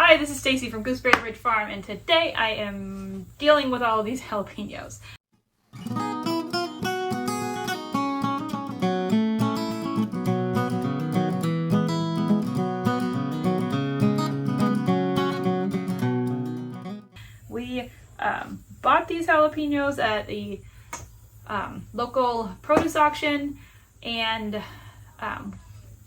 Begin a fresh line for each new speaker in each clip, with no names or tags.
Hi, this is Stacy from Gooseberry Bridge Farm, and today I am dealing with all of these jalapenos. We bought these jalapenos at a local produce auction, and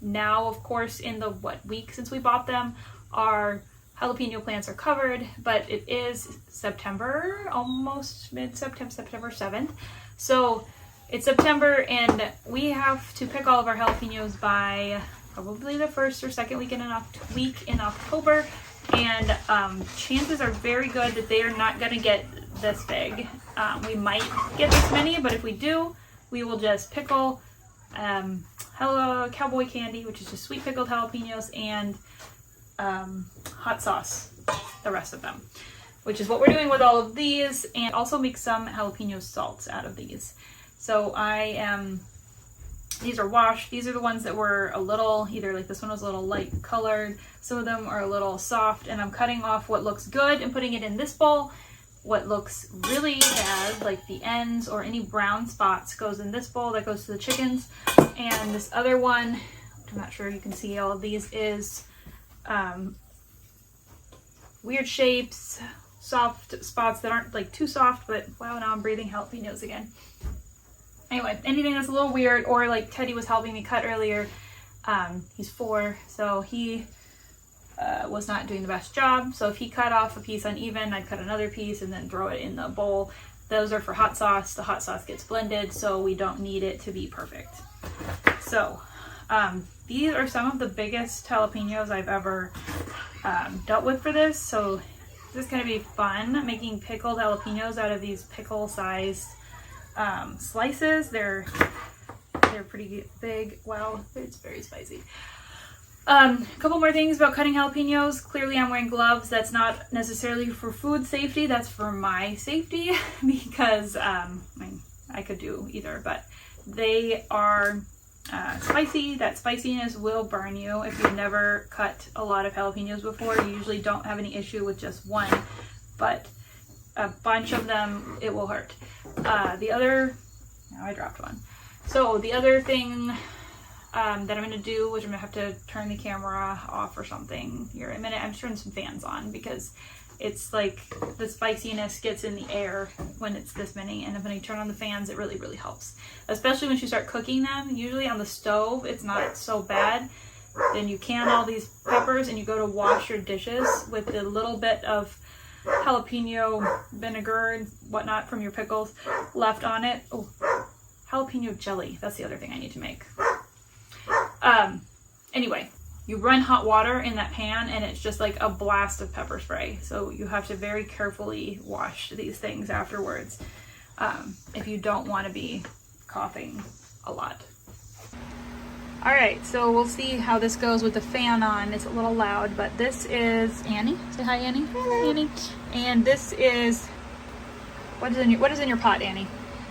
now, of course, in the week since we bought them, our jalapeno plants are covered, but it is September, almost mid-September, September 7th. So it's September and we have to pick all of our jalapenos by probably the first or second week in October. And chances are very good that they are not going to get this big. We might get this many, but if we do, we will just pickle Hello Cowboy candy, which is just sweet pickled jalapenos, and hot sauce the rest of them, which is what we're doing with all of these, and also make some jalapeno salts out of these. So these are washed. These are the ones that were a little, either like this one was a little light colored, some of them are a little soft, and I'm cutting off what looks good and putting it in this bowl. What looks really bad, like the ends or any brown spots, goes in this bowl that goes to the chickens. And this other one, I'm not sure you can see all of these, is weird shapes, soft spots that aren't like too soft, but wow, now I'm breathing jalapenos again. Anyway, anything that's a little weird, or like Teddy was helping me cut earlier. He's 4, so he was not doing the best job. So if he cut off a piece uneven, I'd cut another piece and then throw it in the bowl. Those are for hot sauce. The hot sauce gets blended, so we don't need it to be perfect. So these are some of the biggest jalapenos I've ever dealt with for this. So this is going to be fun, making pickled jalapenos out of these pickle-sized slices. They're pretty big. Wow, it's very spicy. A couple more things about cutting jalapenos. Clearly I'm wearing gloves. That's not necessarily for food safety, that's for my safety, because I mean, I could do either, but they are spicy. That spiciness will burn you. If you've never cut a lot of jalapenos before, you usually don't have any issue with just one, but a bunch of them, it will hurt. Now I dropped one. So the other thing that I'm going to do, which I'm going to have to turn the camera off or something here in a minute. I'm just turning some fans on because it's like the spiciness gets in the air when it's this many, and when you turn on the fans, it really, really helps. Especially once you start cooking them. Usually on the stove, it's not so bad. Then you can all these peppers and you go to wash your dishes with a little bit of jalapeno vinegar and whatnot from your pickles left on it. Oh, jalapeno jelly. That's the other thing I need to make. Anyway, you run hot water in that pan and it's just like a blast of pepper spray. So you have to very carefully wash these things afterwards if you don't want to be coughing a lot. All right, so we'll see how this goes with the fan on. It's a little loud, but this is Annie. Say hi, Annie. Hello. Annie. And this is, what is in your pot, Annie?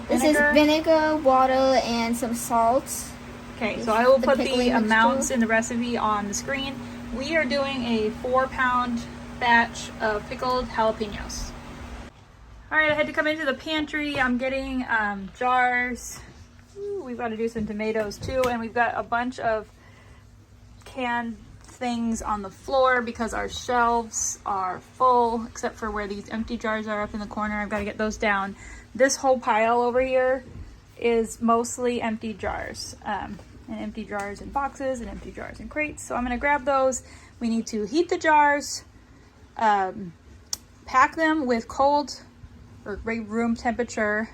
This is vinegar, water, and some salt.
Okay, so I will put the amounts in the recipe on the screen. We are doing a 4-pound batch of pickled jalapenos. All right, I had to come into the pantry. I'm getting jars. Ooh, we've got to do some tomatoes too, and we've got a bunch of canned things on the floor because our shelves are full, except for where these empty jars are up in the corner. I've got to get those down. This whole pile over here is mostly empty jars. And empty jars in boxes and empty jars in crates. So I'm going to grab those. We need to heat the jars, pack them with cold or room temperature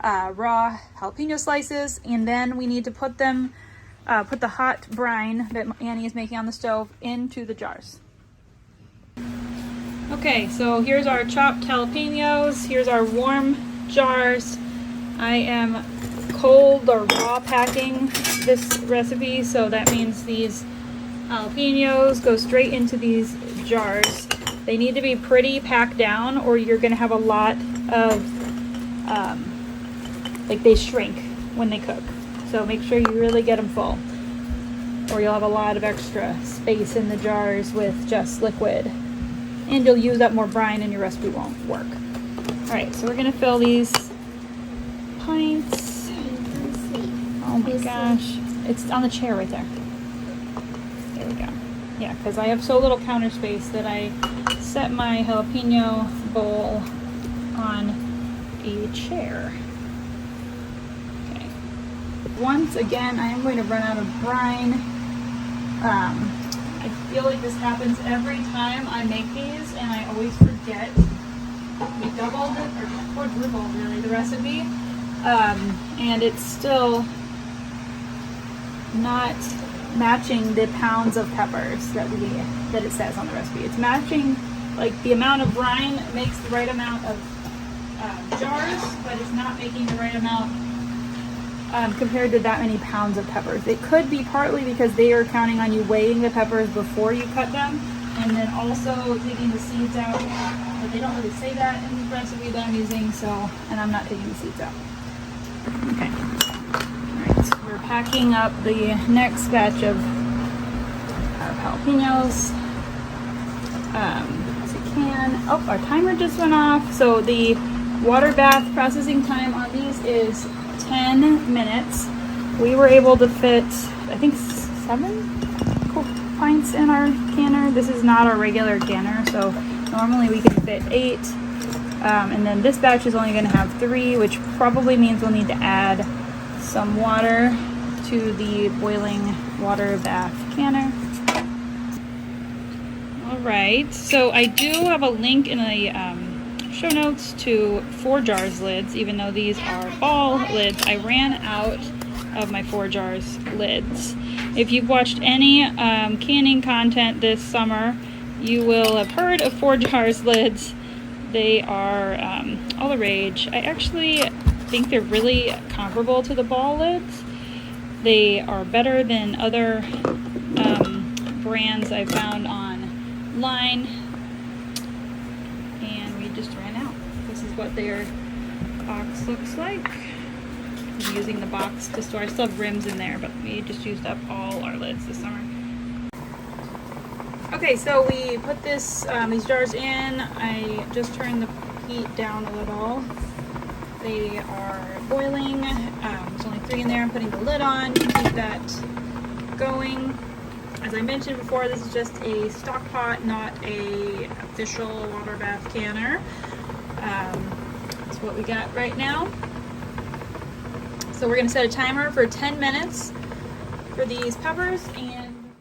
raw jalapeno slices, and then we need to put them, put the hot brine that Annie is making on the stove into the jars. Okay, so here's our chopped jalapenos. Here's our warm jars. I am cold or raw packing this recipe, so that means these jalapenos go straight into these jars. They need to be pretty packed down or you're going to have a lot of like they shrink when they cook, so make sure you really get them full or you'll have a lot of extra space in the jars with just liquid. and you'll use up more brine and your recipe won't work. All right, so we're gonna fill these pints. Oh my gosh, it's on the chair right there. There we go. Yeah, because I have so little counter space that I set my jalapeno bowl on a chair. Okay. Once again, I am going to run out of brine. I feel like this happens every time I make these, and I always forget. We doubled it, or quadrupled really, the recipe, and it's still not matching the pounds of peppers that it says on the recipe. It's matching, like, the amount of brine makes the right amount of jars, but it's not making the right amount compared to that many pounds of peppers. It could be partly because they are counting on you weighing the peppers before you cut them, and then also taking the seeds out, but they don't really say that in the recipe that I'm using, so, and I'm not taking the seeds out. Okay. Alright, we're packing up the next batch of our jalapenos. As we can. Oh, our timer just went off. So the water bath processing time on these is 10 minutes. We were able to fit, I think, 7 pints in our canner. This is not our regular canner, so normally we can fit 8. And then this batch is only going to have 3, which probably means we'll need to add some water to the boiling water bath canner. Alright, so I do have a link in the show notes to ForJars lids, even though these are ball lids. I ran out of my ForJars lids. If you've watched any canning content this summer, you will have heard of ForJars lids. They are all the rage. I actually think they're really comparable to the ball lids. They are better than other brands I found online, and we just ran out. This is what their box looks like. I'm using the box to store. I still have rims in there, but we just used up all our lids this summer. Okay, so we put this these jars in. I just turned the heat down a little. They are boiling. There's only 3 in there. I'm putting the lid on to keep that going. As I mentioned before, this is just a stock pot, not a official water bath canner. That's what we got right now. So we're going to set a timer for 10 minutes for these peppers. And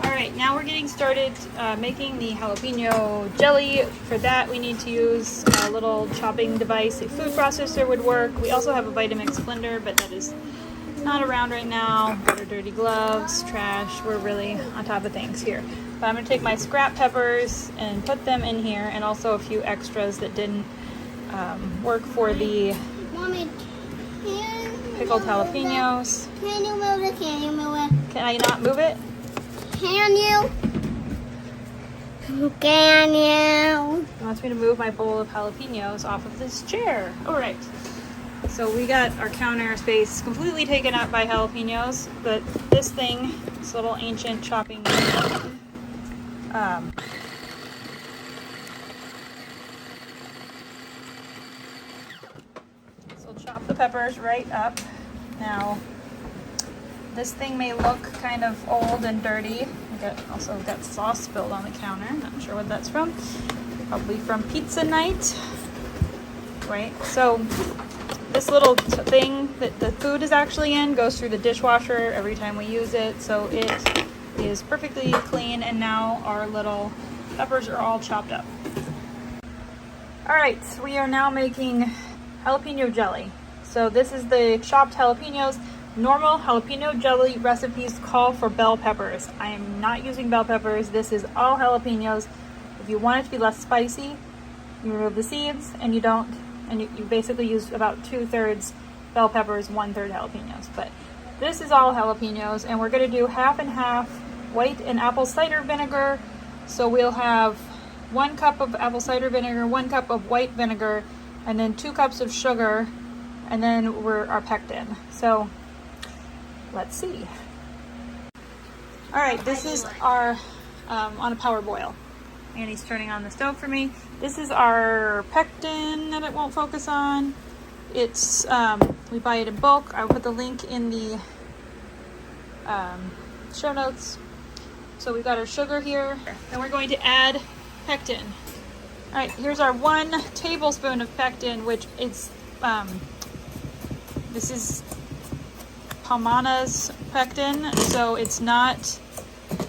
alright, now we're getting started making the jalapeno jelly. For that we need to use a little chopping device. A food processor would work. We also have a Vitamix blender, but that is not around right now. Got our dirty gloves, trash. We're really on top of things here. But I'm going to take my scrap peppers and put them in here, and also a few extras that didn't work for the
Mommy,
pickled jalapenos.
Can you move it? Can you move it?
Can I not move it?
Can you? Can you?
He wants me to move my bowl of jalapenos off of this chair. All right. So we got our counter space completely taken up by jalapenos, but this thing, this little ancient chopping so chop the peppers right up. Now, this thing may look kind of old and dirty. Also got sauce spilled on the counter. Not sure what that's from. Probably from pizza night. Right? So this little thing that the food is actually in goes through the dishwasher every time we use it. So it is perfectly clean, and now our little peppers are all chopped up. Alright, we are now making jalapeno jelly. So this is the chopped jalapenos. Normal jalapeno jelly recipes call for bell peppers. I am not using bell peppers. This is all jalapenos. If you want it to be less spicy, you remove the seeds, and you basically use about 2/3 bell peppers, 1/3 jalapenos. But this is all jalapenos, and we're going to do half and half white and apple cider vinegar. So we'll have 1 cup of apple cider vinegar, 1 cup of white vinegar, and then 2 cups of sugar, and then our pectin. So let's see. All right, this is our on a power boil. Annie's turning on the stove for me. This is our pectin that it won't focus on. It's, we buy it in bulk. I'll put the link in the show notes. So we've got our sugar here. Then we're going to add pectin. All right, here's our 1 tablespoon of pectin, which is, this is Palmana's pectin, so it's not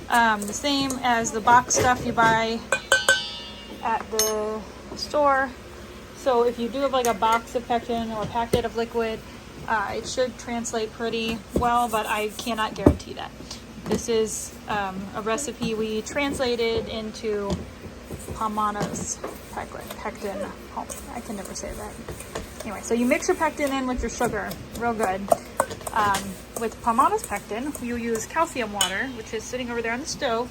the same as the box stuff you buy at the store. So if you do have like a box of pectin or a packet of liquid, it should translate pretty well, but I cannot guarantee that. This is a recipe we translated into Palmana's pectin. Oh, I can never say that. Anyway, so you mix your pectin in with your sugar, real good. With Palmana's pectin, you use calcium water, which is sitting over there on the stove.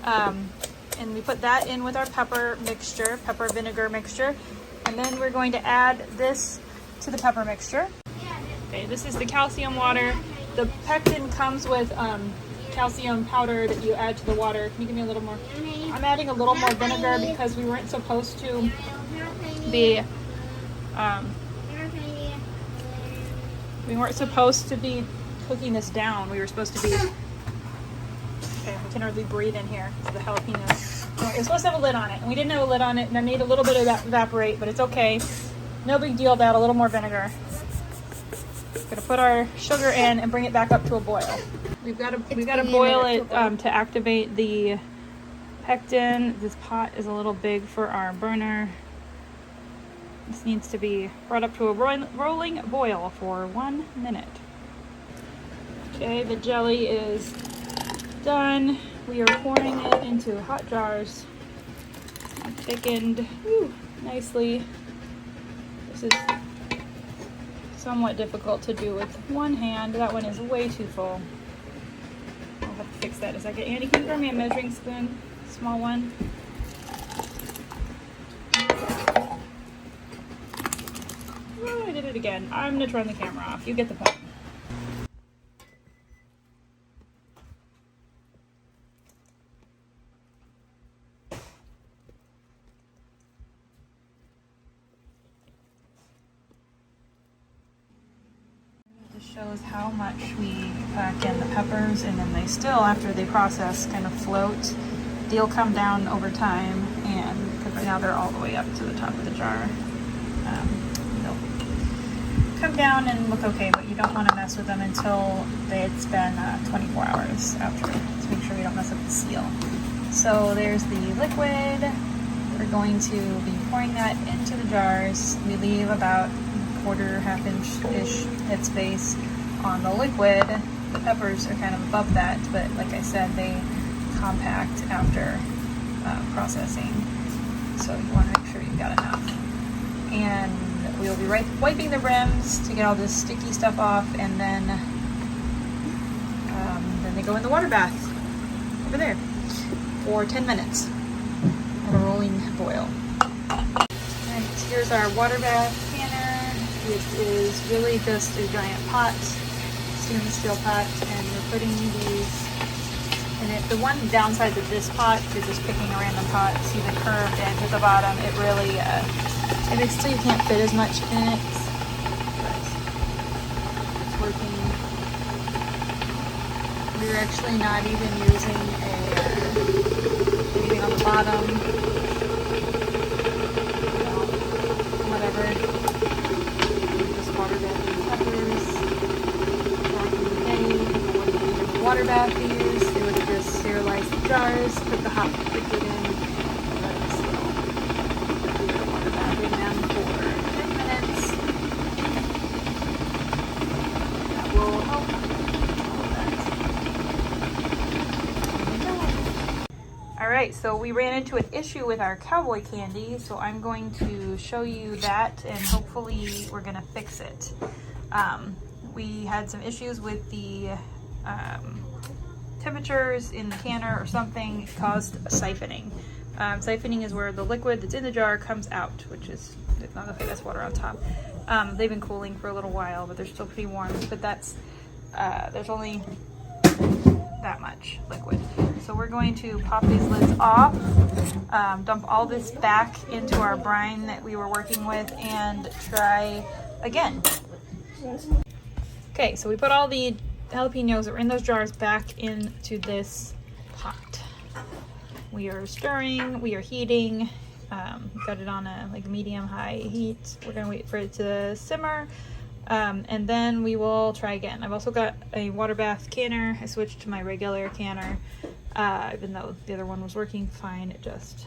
And we put that in with our pepper mixture, pepper vinegar mixture. And then we're going to add this to the pepper mixture. Okay, this is the calcium water. The pectin comes with calcium powder that you add to the water. Can you give me a little more? I'm adding a little more vinegar because we weren't supposed to be cooking this down. We were supposed to be, okay, we can hardly breathe in here because of the jalapenos. No, it was supposed to have a lid on it, and we didn't have a lid on it, and I made a little bit of that evaporate, but it's okay. No big deal about a little more vinegar. Gonna put our sugar in and bring it back up to a boil. We've got to boil it to activate the pectin. This pot is a little big for our burner. This needs to be brought up to a rolling boil for 1 minute. Okay, the jelly is done. We are pouring it into hot jars. Thickened nicely. This is somewhat difficult to do with one hand. That one is way too full. I'll have to fix that in a second. Andy, can you grab me a measuring spoon? Small one. Oh, I did it again. I'm gonna turn the camera off. You get the point. Shows how much we pack in the peppers, and then they still, after they process, kind of float. They'll come down over time, and because right now they're all the way up to the top of the jar. They'll come down and look okay, but you don't want to mess with them until it's been 24 hours after, to make sure you don't mess up the seal. So there's the liquid. We're going to be pouring that into the jars. We leave about half inch-ish headspace on the liquid. The peppers are kind of above that, but like I said, they compact after processing. So you want to make sure you've got enough. And we'll be wiping the rims to get all this sticky stuff off, and then they go in the water bath over there for 10 minutes at a rolling boil. Alright, here's our water bath canner. It is really just a giant pot, stainless steel pot, and we're putting these in it. The one downside to this pot, if you're just picking a random pot, see the curved edge at the bottom, it really, it makes it so you can't fit as much in it, but it's working. We're actually not even using anything on the bottom, whatever. Water bath these, they would have just sterilized the jars, put the hot liquid in, and let it seal. We are water bathing them for 10 minutes. That will help all that. Alright, so we ran into an issue with our cowboy candy, so I'm going to show you that, and hopefully we're going to fix it. We had some issues with the temperatures in the canner or something. It caused siphoning. Siphoning is where the liquid that's in the jar comes out, which is, it's not okay, that's water on top. They've been cooling for a little while, but they're still pretty warm, but that's, there's only that much liquid. so we're going to pop these lids off, dump all this back into our brine that we were working with, and try again. Okay, so we put all the jalapenos that were in those jars back into this pot. We are stirring, we are heating. Got it on a like medium-high heat. We're gonna wait for it to simmer, and then we will try again. I've also got a water bath canner. I switched to my regular canner, even though the other one was working fine. It just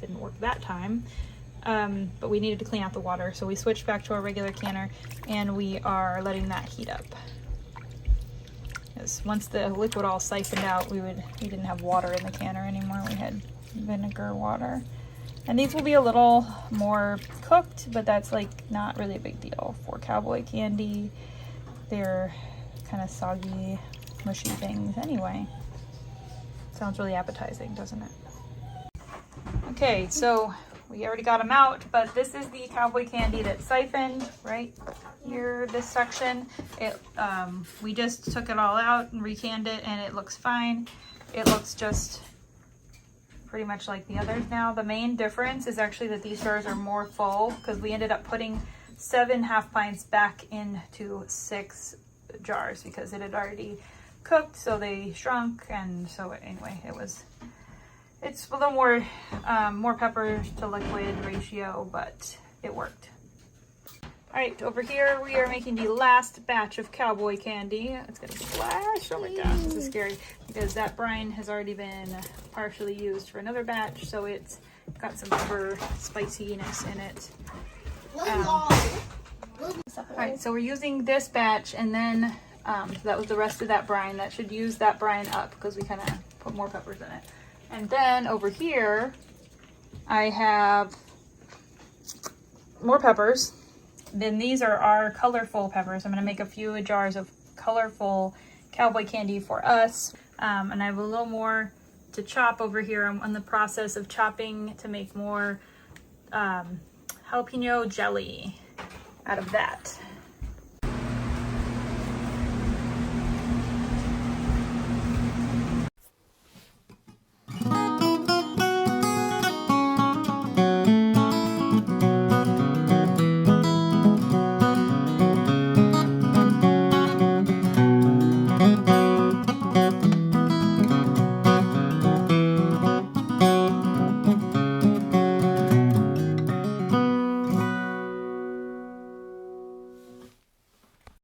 didn't work that time. But we needed to clean out the water, so we switched back to our regular canner, and we are letting that heat up. Because once the liquid all siphoned out, we didn't have water in the canner anymore. We had vinegar water. And these will be a little more cooked, but that's like not really a big deal for cowboy candy. They're kind of soggy, mushy things anyway. Sounds really appetizing, doesn't it? Okay, so we already got them out, but this is the cowboy candy that's siphoned right here, this section. We just took it all out and recanned it, and it looks fine. It looks just pretty much like the others now. The main difference is actually that these jars are more full, because we ended up putting 7 half pints back into 6 jars because it had already cooked, so they shrunk. And so anyway, it's a little more pepper to liquid ratio, but it worked. All right, over here we are making the last batch of cowboy candy. It's gonna splash. Oh my gosh, this is scary because that brine has already been partially used for another batch, so it's got some pepper spiciness in it. All right, so we're using this batch, and then so that was the rest of that brine. That should use that brine up because we kind of put more peppers in it. And then over here, I have more peppers. Then these are our colorful peppers. I'm gonna make a few jars of colorful cowboy candy for us. And I have a little more to chop over here. I'm in the process of chopping to make more jalapeno jelly out of that.